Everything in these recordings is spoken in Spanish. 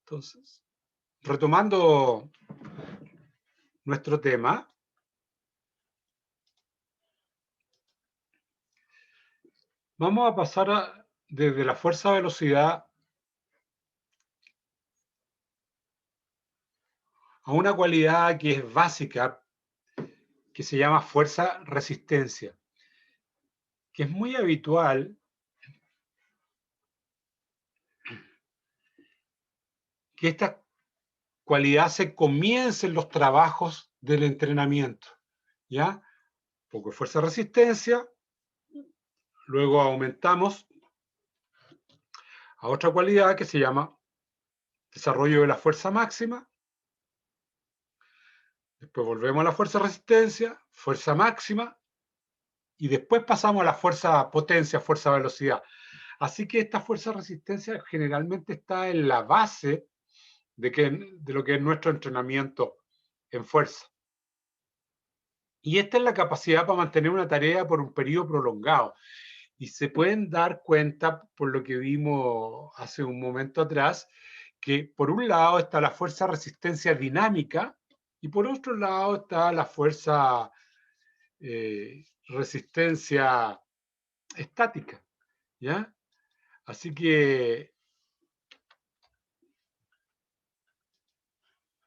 Entonces, retomando nuestro tema, vamos a pasar desde la fuerza-velocidad a una cualidad que es básica, que se llama fuerza-resistencia, que es muy habitual que esta cualidad se comience en los trabajos del entrenamiento, ¿ya? Un poco de fuerza-resistencia, luego aumentamos a otra cualidad que se llama desarrollo de la fuerza máxima, después volvemos a la fuerza-resistencia, fuerza máxima, y después pasamos a la fuerza-potencia, fuerza-velocidad. Así que esta fuerza-resistencia generalmente está en la base de lo que es nuestro entrenamiento en fuerza. Y esta es la capacidad para mantener una tarea por un periodo prolongado. Y se pueden dar cuenta, por lo que vimos hace un momento atrás, que por un lado está la fuerza resistencia dinámica y por otro lado está la fuerza resistencia estática, ¿ya? Así que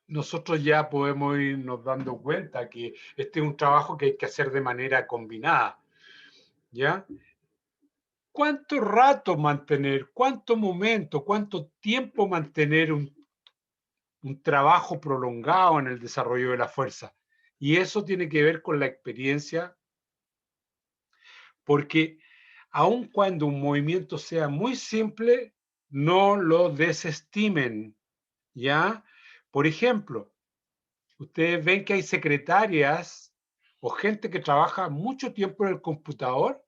nosotros ya podemos irnos dando cuenta que este es un trabajo que hay que hacer de manera combinada, ¿ya? ¿Cuánto rato mantener, cuánto momento, cuánto tiempo mantener un trabajo prolongado en el desarrollo de la fuerza? Y eso tiene que ver con la experiencia, porque aun cuando un movimiento sea muy simple, no lo desestimen, ¿ya? Por ejemplo, ustedes ven que hay secretarias o gente que trabaja mucho tiempo en el computador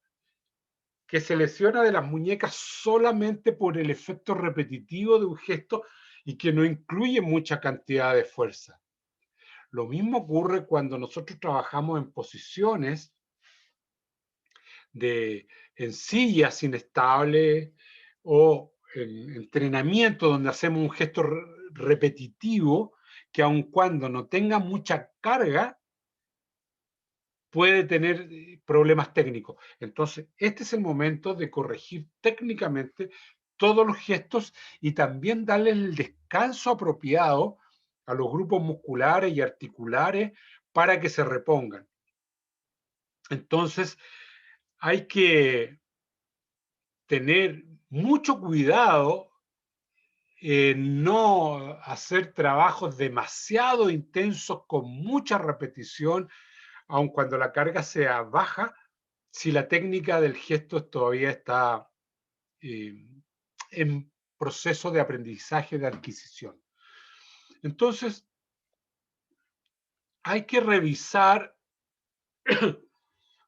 que se lesiona de las muñecas solamente por el efecto repetitivo de un gesto y que no incluye mucha cantidad de fuerza. Lo mismo ocurre cuando nosotros trabajamos en posiciones en sillas inestables o en entrenamiento donde hacemos un gesto repetitivo que aun cuando no tenga mucha carga, puede tener problemas técnicos. Entonces, este es el momento de corregir técnicamente todos los gestos y también darle el descanso apropiado a los grupos musculares y articulares para que se repongan. Entonces, hay que tener mucho cuidado en no hacer trabajos demasiado intensos con mucha repetición, aun cuando la carga sea baja, si la técnica del gesto todavía está eh, en proceso de aprendizaje, de adquisición. Entonces, hay que revisar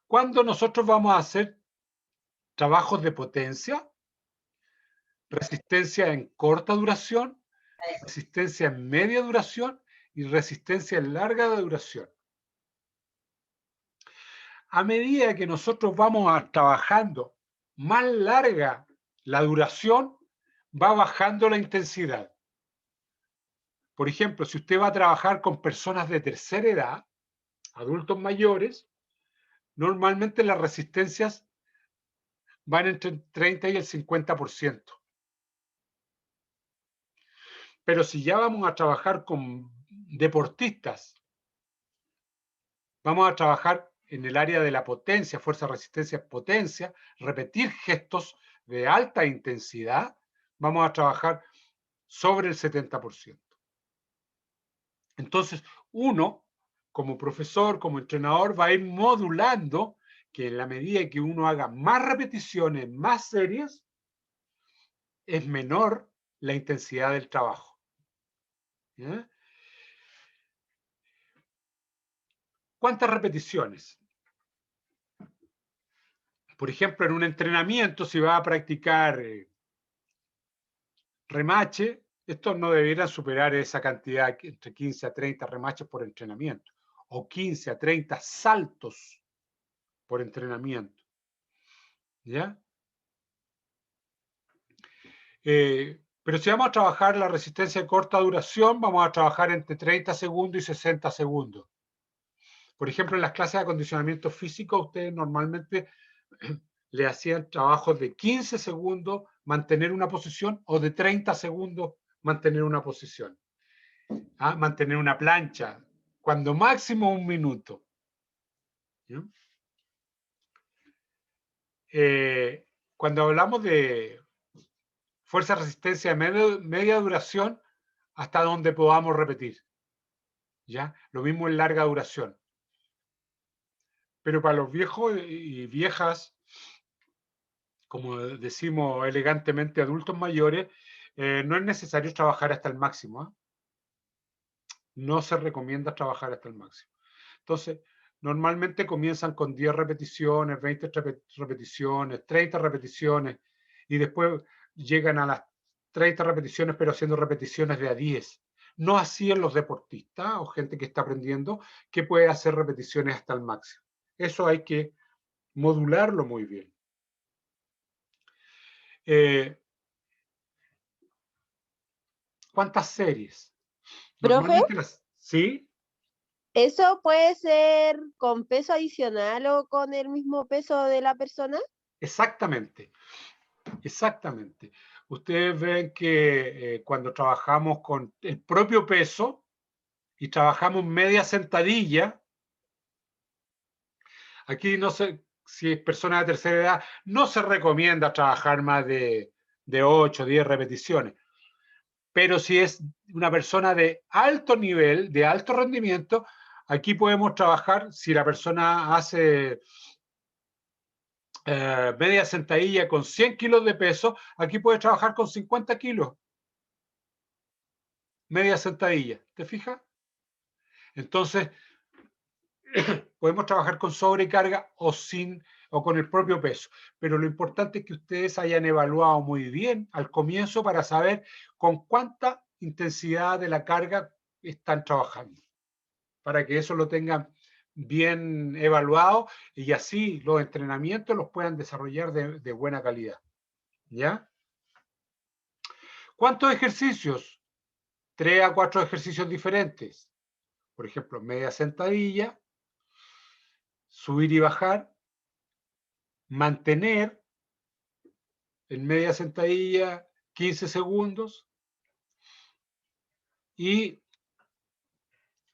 cuándo nosotros vamos a hacer trabajos de potencia, resistencia en corta duración, resistencia en media duración y resistencia en larga duración. A medida que nosotros vamos trabajando más larga la duración, va bajando la intensidad. Por ejemplo, si usted va a trabajar con personas de tercera edad, adultos mayores, normalmente las resistencias van entre el 30 y el 50%. Pero si ya vamos a trabajar con deportistas, vamos a trabajar en el área de la potencia, fuerza, resistencia, potencia, repetir gestos de alta intensidad, vamos a trabajar sobre el 70%. Entonces, uno, como profesor, como entrenador, va a ir modulando que en la medida que uno haga más repeticiones, más series, es menor la intensidad del trabajo. ¿Ya? ¿Cuántas repeticiones? Por ejemplo, en un entrenamiento, si va a practicar remache, estos no deberían superar esa cantidad, entre 15 a 30 remaches por entrenamiento, o 15 a 30 saltos por entrenamiento. ¿Ya? Pero si vamos a trabajar la resistencia de corta duración, vamos a trabajar entre 30 segundos y 60 segundos. Por ejemplo, en las clases de acondicionamiento físico, ustedes normalmente le hacían trabajos de 15 segundos mantener una posición o de 30 segundos mantener una posición. Mantener una plancha, cuando máximo 1 minuto. Cuando hablamos de fuerza resistencia de media duración, hasta donde podamos repetir. ¿Ya? Lo mismo en larga duración. Pero para los viejos y viejas, como decimos elegantemente, adultos mayores, no es necesario trabajar hasta el máximo. No se recomienda trabajar hasta el máximo. Entonces, normalmente comienzan con 10 repeticiones, 20 repeticiones, 30 repeticiones, y después llegan a las 30 repeticiones, pero haciendo repeticiones de a 10. No así en los deportistas o gente que está aprendiendo, que puede hacer repeticiones hasta el máximo. Eso hay que modularlo muy bien. ¿Cuántas series? Profe, Normalmente ¿sí? ¿eso puede ser con peso adicional o con el mismo peso de la persona? Exactamente. Exactamente. Ustedes ven que cuando trabajamos con el propio peso y trabajamos media sentadilla, aquí no sé si es persona de tercera edad, no se recomienda trabajar más de 8 o 10 repeticiones. Pero si es una persona de alto nivel, de alto rendimiento, aquí podemos trabajar, si la persona hace media sentadilla con 100 kilos de peso, aquí puede trabajar con 50 kilos. Media sentadilla, ¿te fijas? Entonces, podemos trabajar con sobrecarga o con el propio peso. Pero lo importante es que ustedes hayan evaluado muy bien al comienzo para saber con cuánta intensidad de la carga están trabajando. Para que eso lo tengan bien evaluado y así los entrenamientos los puedan desarrollar de buena calidad. ¿Ya? ¿Cuántos ejercicios? 3 a 4 ejercicios diferentes. Por ejemplo, media sentadilla, subir y bajar, mantener en media sentadilla 15 segundos y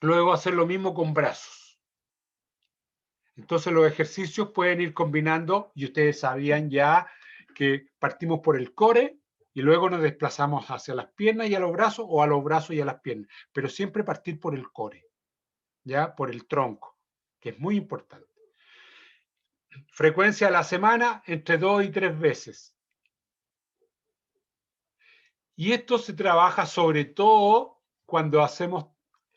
luego hacer lo mismo con brazos. Entonces los ejercicios pueden ir combinando y ustedes sabían ya que partimos por el core y luego nos desplazamos hacia las piernas y a los brazos o a los brazos y a las piernas, pero siempre partir por el core, ya por el tronco, que es muy importante. Frecuencia a la semana entre 2 y 3 veces. Y esto se trabaja sobre todo cuando hacemos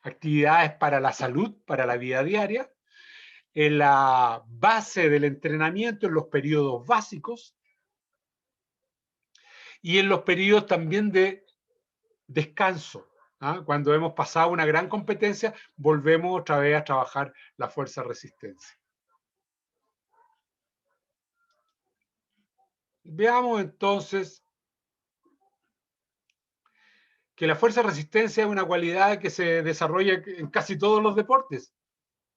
actividades para la salud, para la vida diaria, en la base del entrenamiento, en los periodos básicos y en los periodos también de descanso. Cuando hemos pasado una gran competencia, volvemos otra vez a trabajar la fuerza-resistencia. Veamos entonces que la fuerza-resistencia es una cualidad que se desarrolla en casi todos los deportes,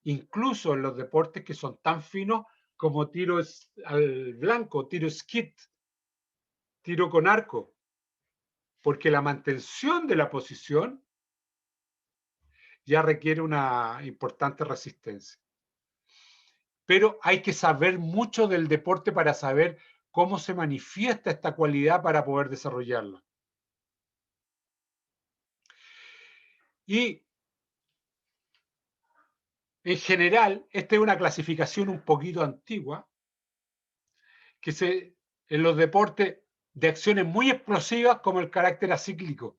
incluso en los deportes que son tan finos como tiro al blanco, tiro skeet, tiro con arco, porque la mantención de la posición ya requiere una importante resistencia. Pero hay que saber mucho del deporte para saber cómo se manifiesta esta cualidad para poder desarrollarla. Y en general, esta es una clasificación un poquito antigua, que en los deportes de acciones muy explosivas como el carácter acíclico.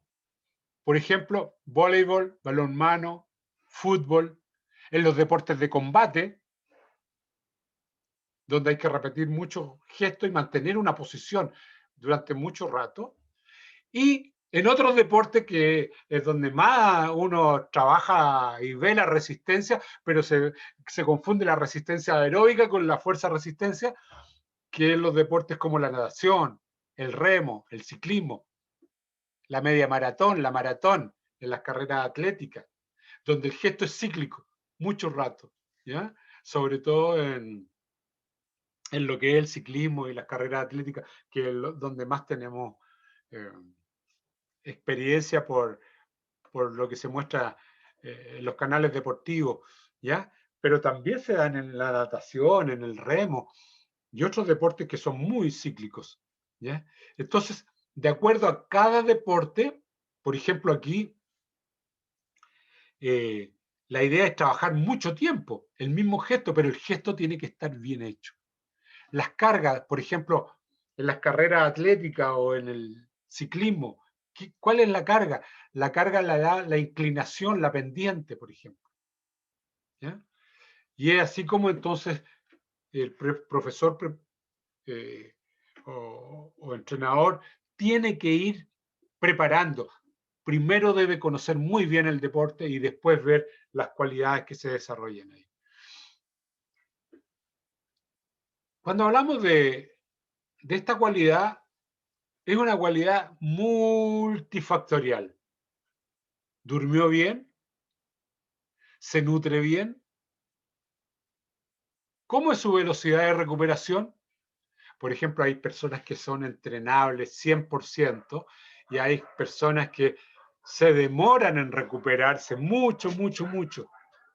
Por ejemplo, voleibol, balonmano, fútbol, en los deportes de combate, donde hay que repetir muchos gestos y mantener una posición durante mucho rato. Y en otros deportes que es donde más uno trabaja y ve la resistencia, pero se confunde la resistencia aeróbica con la fuerza resistencia, que en los deportes como la natación, el remo, el ciclismo. la media maratón, la maratón, en las carreras atléticas, donde el gesto es cíclico, mucho rato, ¿ya? Sobre todo en lo que es el ciclismo y las carreras atléticas, que es donde más tenemos eh, experiencia por lo que se muestra en los canales deportivos, ¿ya? Pero también se dan en la natación, en el remo y otros deportes que son muy cíclicos, ¿ya? Entonces, de acuerdo a cada deporte, por ejemplo, aquí la idea es trabajar mucho tiempo, el mismo gesto, pero el gesto tiene que estar bien hecho. Las cargas, por ejemplo, en las carreras atléticas o en el ciclismo, ¿cuál es la carga? La carga la da la inclinación, la pendiente, por ejemplo, ¿ya? Y es así como entonces el profesor eh, o entrenador tiene que ir preparando. Primero debe conocer muy bien el deporte y después ver las cualidades que se desarrollan ahí. Cuando hablamos de esta cualidad, es una cualidad multifactorial. ¿Durmió bien? ¿Se nutre bien? ¿Cómo es su velocidad de recuperación? Por ejemplo, hay personas que son entrenables 100% y hay personas que se demoran en recuperarse mucho, mucho, mucho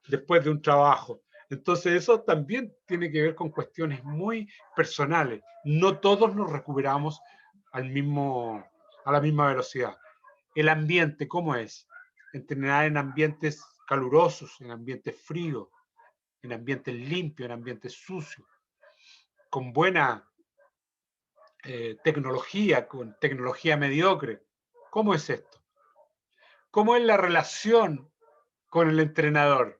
después de un trabajo. Entonces eso también tiene que ver con cuestiones muy personales. No todos nos recuperamos a la misma velocidad. El ambiente, ¿cómo es? Entrenar en ambientes calurosos, en ambientes fríos, en ambientes limpios, en ambientes sucios, con buena tecnología, con tecnología mediocre. ¿Cómo es esto? ¿Cómo es la relación con el entrenador?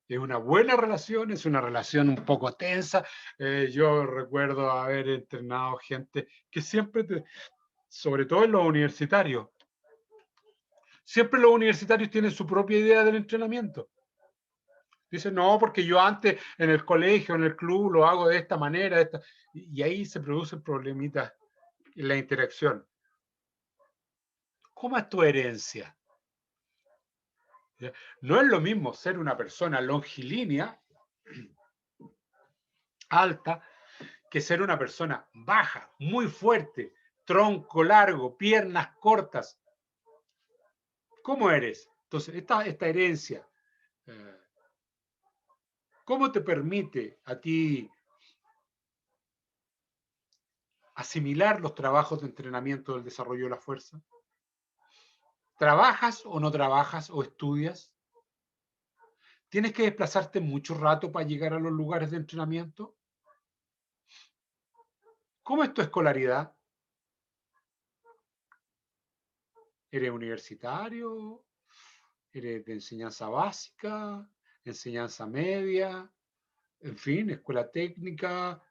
¿Es una buena relación? ¿Es una relación un poco tensa? Yo recuerdo haber entrenado gente que siempre, sobre todo en los universitarios, siempre los universitarios tienen su propia idea del entrenamiento. Dicen, no, porque yo antes en el colegio, en el club, lo hago de esta manera, y ahí se producen problemitas en la interacción. ¿Cómo es tu herencia? No es lo mismo ser una persona longilínea, alta, que ser una persona baja, muy fuerte, tronco largo, piernas cortas. ¿Cómo eres? Entonces, esta herencia, ¿cómo te permite a ti asimilar los trabajos de entrenamiento del desarrollo de la fuerza? ¿Trabajas o no trabajas o estudias? ¿Tienes que desplazarte mucho rato para llegar a los lugares de entrenamiento? ¿Cómo es tu escolaridad? ¿Eres universitario? ¿Eres de enseñanza básica? ¿Enseñanza media? En fin, escuela técnica.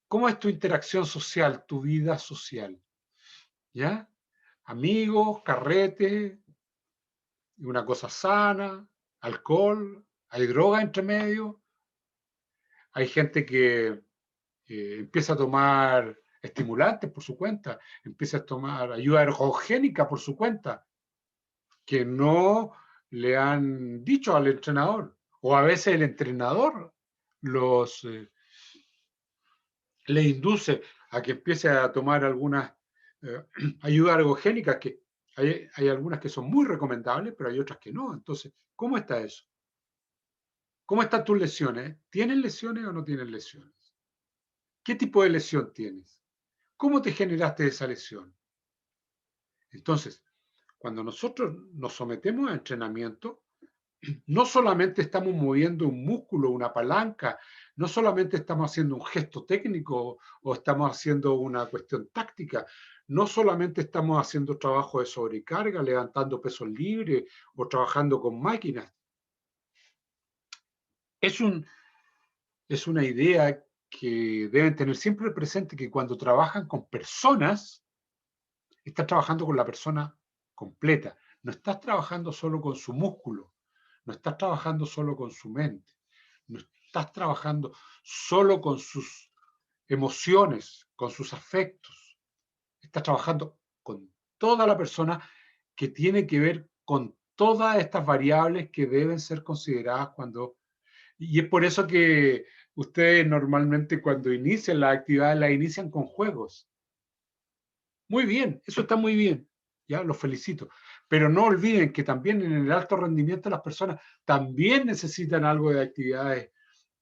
¿Cómo es tu interacción social, tu vida social? ¿Ya? Amigos, carrete, una cosa sana, alcohol, hay droga entre medio. Hay gente que empieza a tomar estimulantes por su cuenta, empieza a tomar ayuda ergogénica por su cuenta, que no le han dicho al entrenador, o a veces el entrenador le induce a que empiece a tomar algunas ayudas ergogénicas, que hay algunas que son muy recomendables, pero hay otras que no. Entonces, ¿cómo está eso? ¿Cómo están tus lesiones? ¿Tienes lesiones o no tienes lesiones? ¿Qué tipo de lesión tienes? ¿Cómo te generaste esa lesión? Entonces, cuando nosotros nos sometemos a entrenamiento, no solamente estamos moviendo un músculo, una palanca, no solamente estamos haciendo un gesto técnico o estamos haciendo una cuestión táctica, no solamente estamos haciendo trabajo de sobrecarga, levantando pesos libres o trabajando con máquinas. Es una idea que deben tener siempre presente, que cuando trabajan con personas, estás trabajando con la persona completa. No estás trabajando solo con su músculo, no estás trabajando solo con su mente, no estás trabajando solo con sus emociones, con sus afectos. Estás trabajando con toda la persona, que tiene que ver con todas estas variables que deben ser consideradas cuando... Y es por eso que ustedes normalmente cuando inician las actividades, las inician con juegos. Muy bien, eso está muy bien, ya los felicito. Pero no olviden que también en el alto rendimiento las personas también necesitan algo de actividades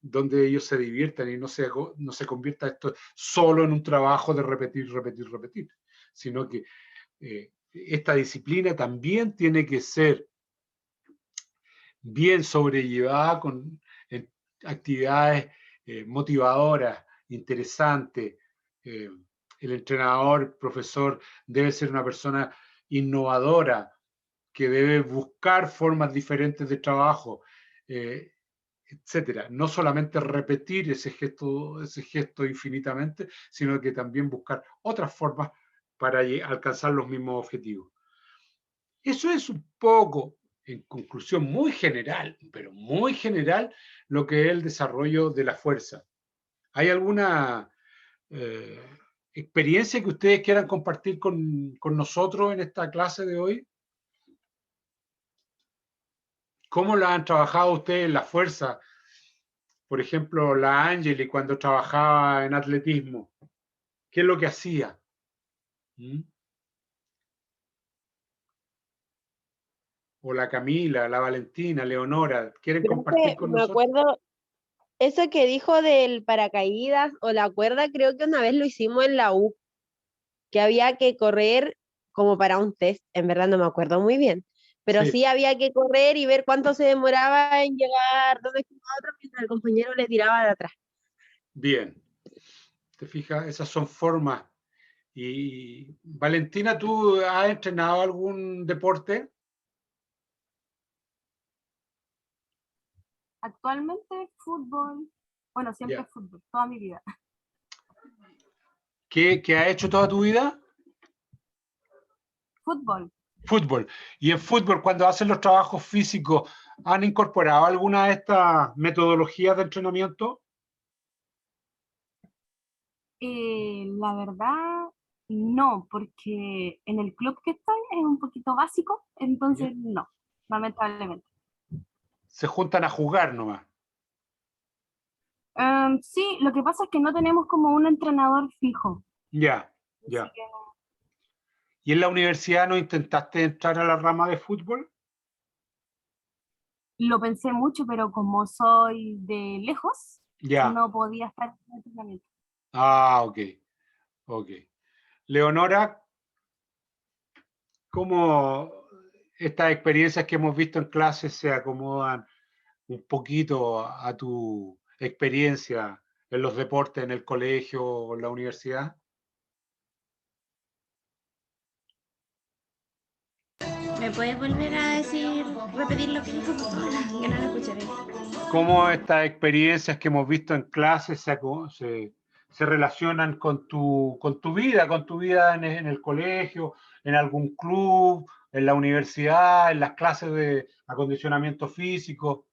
donde ellos se diviertan y no se convierta esto solo en un trabajo de repetir, repetir, repetir, sino que esta disciplina también tiene que ser bien sobrellevada con actividades motivadoras, interesantes. El entrenador, profesor, debe ser una persona innovadora, que debe buscar formas diferentes de trabajo, etcétera. No solamente repetir ese gesto infinitamente, sino que también buscar otras formas para alcanzar los mismos objetivos. Eso es un poco, en conclusión, muy general, pero muy general, lo que es el desarrollo de la fuerza. ¿Hay alguna experiencia que ustedes quieran compartir con nosotros en esta clase de hoy? ¿Cómo la han trabajado ustedes en la fuerza? Por ejemplo, la Angeli cuando trabajaba en atletismo. ¿Qué es lo que hacía? ¿Mm? O la Camila, la Valentina, Leonora, ¿quieren Creo compartir que con me nosotros? acuerdo, eso que dijo del paracaídas o la cuerda, creo que una vez lo hicimos en la U, que había que correr como para un test, en verdad no me acuerdo muy bien, pero Sí, sí había que correr y ver cuánto se demoraba en llegar donde estaba otro mientras el compañero le tiraba de atrás. bien. ¿Te fijas? Esas son formas. Y Valentina, ¿tú has entrenado algún deporte? Actualmente fútbol, bueno, siempre Ya. fútbol, toda mi vida. ¿Qué has hecho toda tu vida? Fútbol. Fútbol. Y en fútbol, cuando hacen los trabajos físicos, ¿han incorporado alguna de estas metodologías de entrenamiento? La verdad, no, porque en el club que estoy es un poquito básico, ¿Ya? entonces no, lamentablemente. Se juntan a jugar nomás. Sí, lo que pasa es que no tenemos como un entrenador fijo. Ya, Así ya. que ¿Y en la universidad no intentaste entrar a la rama de fútbol? lo pensé mucho, pero como soy de lejos, Ya. no podía estar en el entrenamiento. Ah, ok, ok. Leonora, ¿cómo estas experiencias que hemos visto en clases se acomodan un poquito a tu experiencia en los deportes en el colegio o en la universidad? ¿Me puedes volver a decir, repetir lo que dijo, por favor? Que no lo escuché bien. ¿Cómo estas experiencias que hemos visto en clases se relacionan con tu vida en el colegio, en algún club, en la universidad, en las clases de acondicionamiento físico?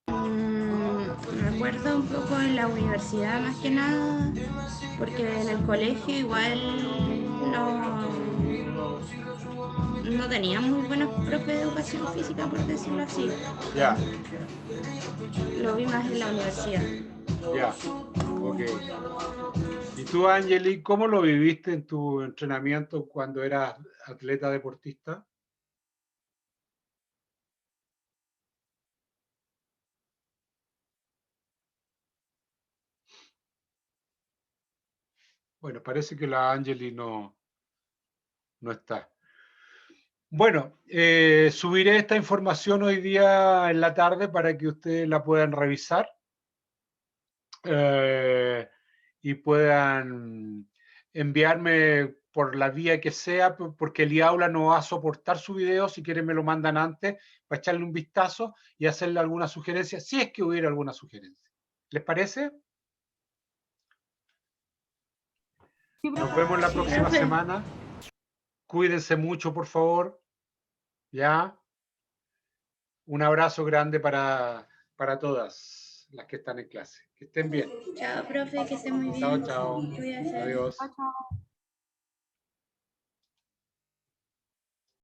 Me acuerdo un poco en la universidad más que nada, porque en el colegio igual no, no tenía muy buenos profes de educación física, por decirlo así. Ya, Lo vi más en la universidad. ya, ok. ¿Y tú, Angeli, cómo lo viviste en tu entrenamiento cuando eras atleta deportista? Bueno, parece que la Angeli no está. Bueno, subiré esta información hoy día en la tarde para que ustedes la puedan revisar y puedan enviarme por la vía que sea, porque el IAULA no va a soportar su video. Si quieren me lo mandan antes para echarle un vistazo y hacerle alguna sugerencia, si es que hubiera alguna sugerencia. ¿Les parece? Sí, Nos profe. vemos la Sí, próxima profe. semana. Cuídense mucho, por favor. ¿Ya? Un abrazo grande para todas. las que están en clase. Que estén bien. Chao, profe, que esté muy bien. Chao, chao. Cuídate. Adiós. Chao, chao.